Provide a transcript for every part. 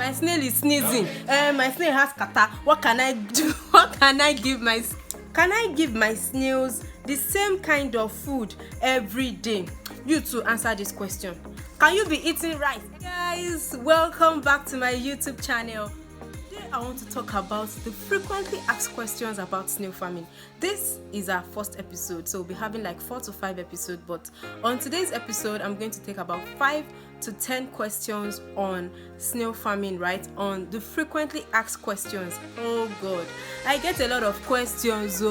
My snail is sneezing. My snail has kata. What can I do? What can I give my? Can I give my snails the same kind of food every day? You too answer this question. Can you be eating rice? Guys, welcome back to my YouTube channel. Today I want to talk about the frequently asked questions about snail farming. This is our first episode, so we'll be having like 4 to 5 episodes, but on today's episode I'm going to take about 5 to 10 questions on snail farming, right? On the frequently asked questions. Oh god, I get a lot of questions.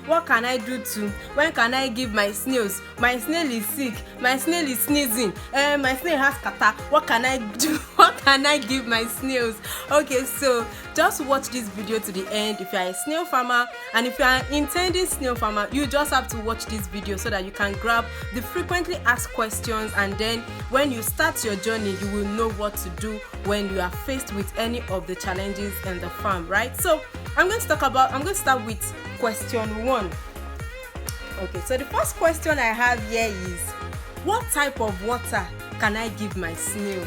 What can I do to? When can I give my snails? My snail is sick. My snail is sneezing. My snail has kata. What can I do? What can I give my snails? Okay, so just watch this video to the end. If you are a snail farmer and if you are an intending snail farmer, you just have to watch this video so that you can grab the frequently asked questions, and then when you start your journey, you will know what to do when you are faced with any of the challenges in the farm, right? So I'm going to start with question 1. Okay, so the first question I have here is, what type of water can I give my snail?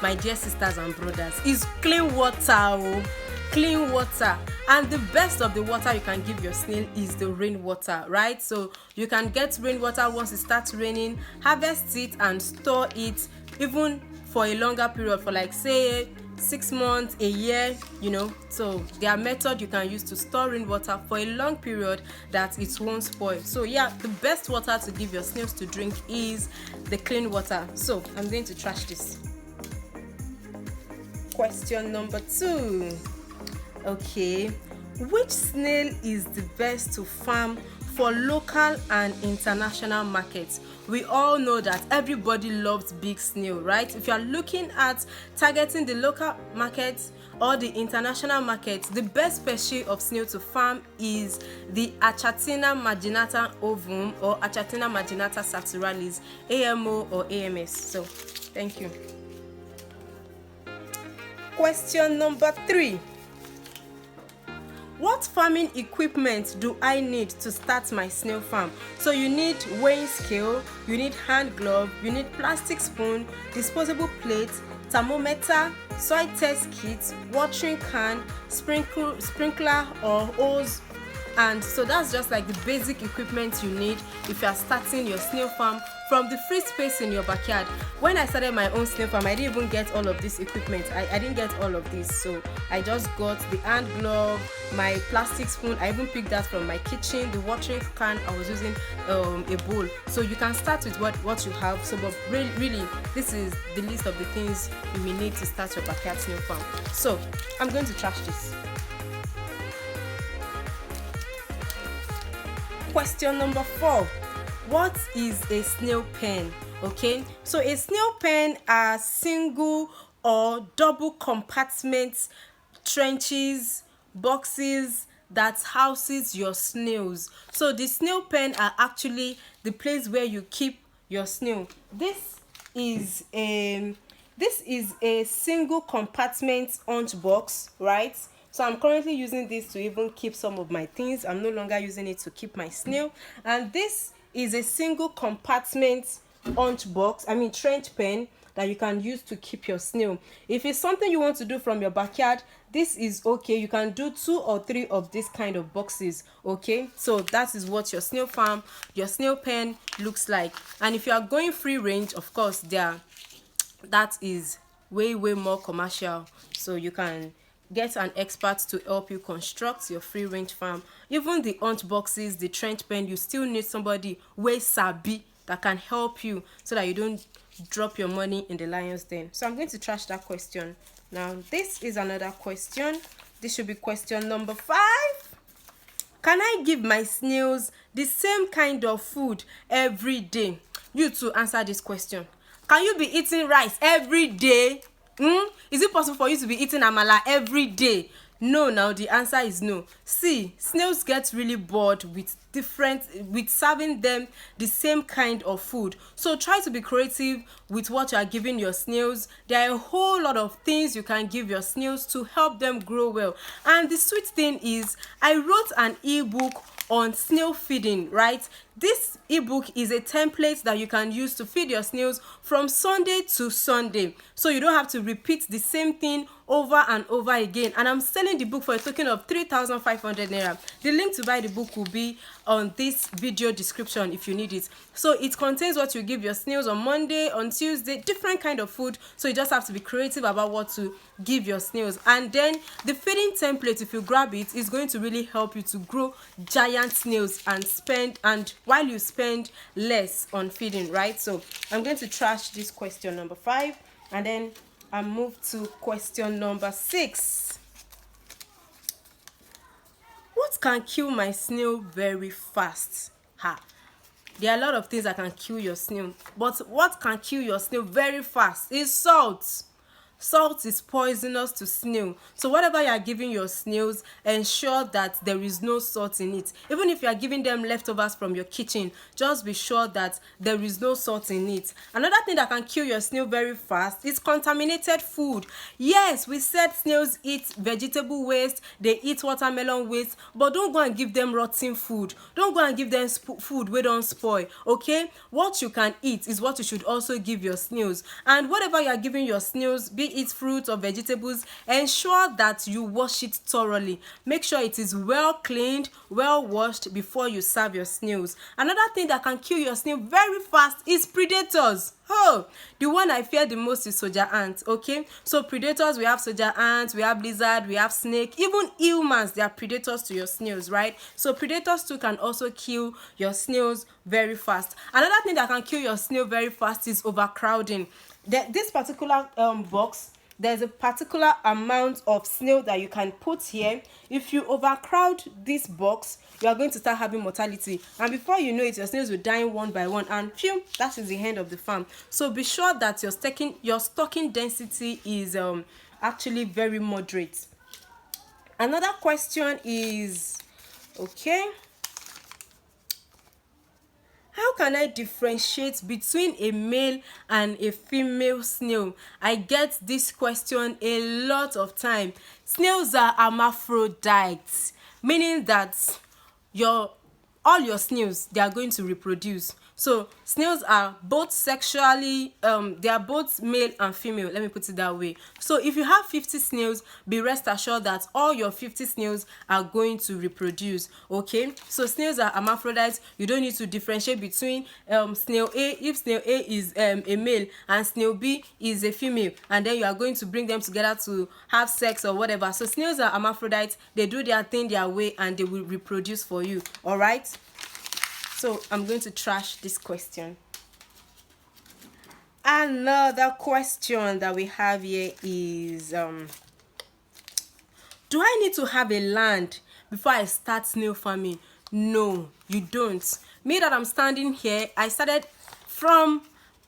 My dear sisters and brothers, is clean water. Clean water, and the best of the water you can give your snail is the rainwater, right? So you can get rainwater once it starts raining, harvest it and store it even for a longer period, for like say 6 months, a year, you know. So there are methods you can use to store rainwater for a long period that it won't spoil. So yeah, the best water to give your snails to drink is the clean water. So I'm going to trash this. Question number 2. Okay, which snail is the best to farm for local and international markets? We all know that everybody loves big snail, right? If you are looking at targeting the local markets or the international markets, the best species of snail to farm is the Achatina marginata ovum or Achatina marginata saturalis, AMO or AMS. So thank you. Question number 3. What farming equipment do I need to start my snail farm? So you need weighing scale, you need hand glove, you need plastic spoon, disposable plate, thermometer, soil test kit, watering can, sprinkler or hose. And so that's just like the basic equipment you need if you are starting your snail farm from the free space in your backyard. When I started my own snail farm, I didn't even get all of this equipment. I didn't get all of this, so I just got the hand glove, my plastic spoon. I even picked that from my kitchen. The watering can, I was using a bowl. So you can start with what you have. So but really this is the list of the things you will need to start your backyard snail farm. So I'm going to trash this. Question number 4. What is a snail pen? Okay, so a snail pen are single or double compartment trenches, boxes that houses your snails. So the snail pen are actually the place where you keep your snail. This is a single compartment hunch box, right? So I'm currently using this to even keep some of my things. I'm no longer using it to keep my snail. And this is a single compartment trench pen that you can use to keep your snail. If it's something you want to do from your backyard, this is okay. You can do 2 or 3 of this kind of boxes. Okay, so that is what your snail farm, your snail pen looks like. And if you are going free range, of course, that is way more commercial. So you can get an expert to help you construct your free range farm. Even the hunch boxes, the trench pen, you still need somebody way sabi that can help you so that you don't drop your money in the lion's den. So I'm going to trash that question. Now this is another question. This should be question number 5. Can I give my snails the same kind of food every day? You too answer this question. Can you be eating rice every day? Is it possible for you to be eating amala every day? No, now the answer is no. See, snails get really bored with serving them the same kind of food. So try to be creative with what you are giving your snails. There are a whole lot of things you can give your snails to help them grow well. And the sweet thing is, I wrote an ebook on snail feeding, right? This ebook is a template that you can use to feed your snails from Sunday to Sunday, so you don't have to repeat the same thing over and over again. And I'm selling the book for a token of 3,500 naira. The link to buy the book will be on this video description if you need it. So it contains what you give your snails on Monday, on Tuesday, different kind of food. So you just have to be creative about what to give your snails. And then the feeding template, if you grab it, is going to really help you to grow giant snails and while you spend less on feeding, right? So I'm going to trash this question number 5, and then I move to question number 6. What can kill my snail very fast? There are a lot of things that can kill your snail, but what can kill your snail very fast is salt. Salt is poisonous to snail. So whatever you are giving your snails, ensure that there is no salt in it. Even if you are giving them leftovers from your kitchen, just be sure that there is no salt in it. Another thing that can kill your snail very fast is contaminated food. Yes, we said snails eat vegetable waste, they eat watermelon waste, but don't go and give them rotten food. Don't go and give them food wey don spoil, okay? What you can eat is what you should also give your snails. And whatever you are giving your snails, be it fruits or vegetables, ensure that you wash it thoroughly. Make sure it is well cleaned, well washed before you serve your snails. Another thing that can kill your snail very fast is predators. The one I fear the most is soldier ants, okay? So predators, we have soldier ants, we have lizard, we have snake, even humans, they are predators to your snails, right? So predators too can also kill your snails very fast. Another thing that can kill your snail very fast is overcrowding. This particular box, there's a particular amount of snail that you can put here. If you overcrowd this box, you are going to start having mortality, and before you know it, your snails will die one by one, and phew, that is the end of the farm. So be sure that your stocking density is actually very moderate. Another question is, okay, how can I differentiate between a male and a female snail? I get this question a lot of time. Snails are hermaphrodites, meaning that all your snails, they are going to reproduce. So snails are both sexually, they are both male and female, let me put it that way. So if you have 50 snails, be rest assured that all your 50 snails are going to reproduce, okay? So snails are hermaphrodites. You don't need to differentiate between snail A, if snail A is a male and snail B is a female, and then you are going to bring them together to have sex or whatever. So snails are hermaphrodites. They do their thing their way and they will reproduce for you, all right? So I'm going to trash this question. Another question that we have here is, do I need to have a land before I start snail farming? No, you don't. Me that I'm standing here, I started from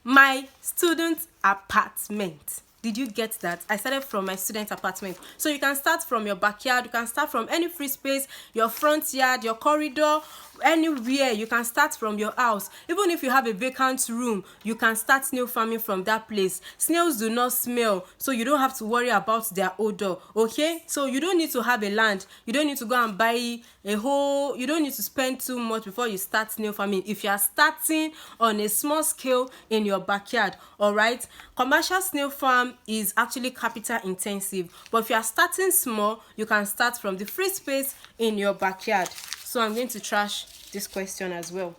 my student apartment. Did you get that? I started from my student apartment. So you can start from your backyard, you can start from any free space, your front yard, your corridor, anywhere. You can start from your house. Even if you have a vacant room, you can start snail farming from that place. Snails do not smell, so you don't have to worry about their odor, okay? So you don't need to have a land. You don't need to go and buy you don't need to spend too much before you start snail farming if you are starting on a small scale in your backyard, all right? Commercial snail farm is actually capital intensive, but if you are starting small, you can start from the free space in your backyard. So I'm going to trash this question as well.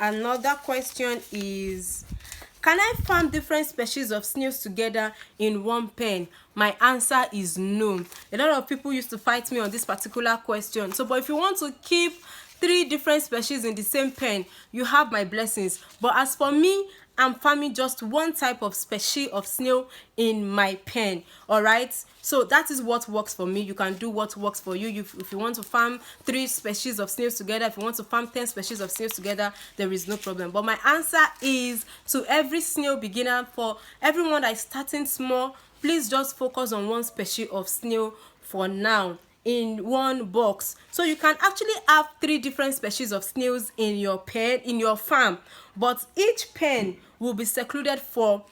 Another question is, can I farm different species of snails together in one pen? My answer is no. A lot of people used to fight me on this particular question. So, but if you want to keep 3 different species in the same pen, you have my blessings. But as for me, I'm farming just one type of species of snail in my pen, all right? So that is what works for me. You can do what works for you. If you want to farm 3 species of snails together, if you want to farm 10 species of snails together, there is no problem. But my answer is, to every snail beginner, for everyone that is starting small, please just focus on one species of snail for now in one box. So you can actually have 3 different species of snails in your pen, in your farm, but each pen will be secluded for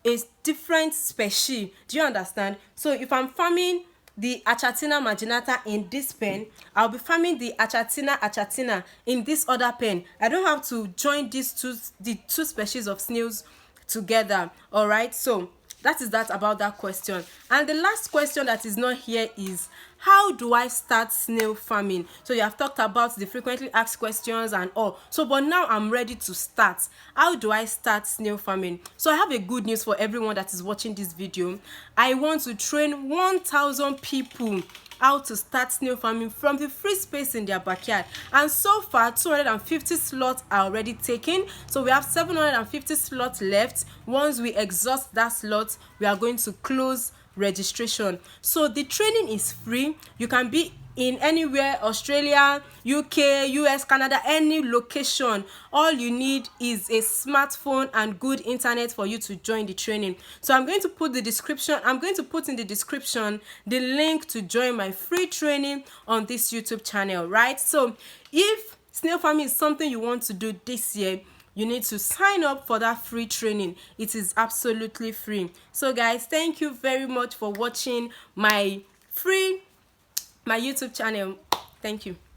a different species. Do you understand? So if I'm farming the Achatina marginata in this pen, I'll be farming the Achatina in this other pen. I don't have to join the two species of snails together. All right, so that is that about that question. And the last question that is not here is, how do I start snail farming? So you have talked about the frequently asked questions and all. So but now I'm ready to start. How do I start snail farming? So I have a good news for everyone that is watching this video. I want to train 1,000 people how to start snail farming from the free space in their backyard. And so far 250 slots are already taken, so we have 750 slots left. Once we exhaust that slot, we are going to close registration. So the training is free. You can be in anywhere, Australia, UK, US, Canada, any location. All you need is a smartphone and good internet for you to join the training. So I'm going to put in the description the link to join my free training on this YouTube channel, right? So if snail farming is something you want to do this year, you need to sign up for that free training. It is absolutely free. So guys, thank you very much for watching my YouTube channel. Thank you.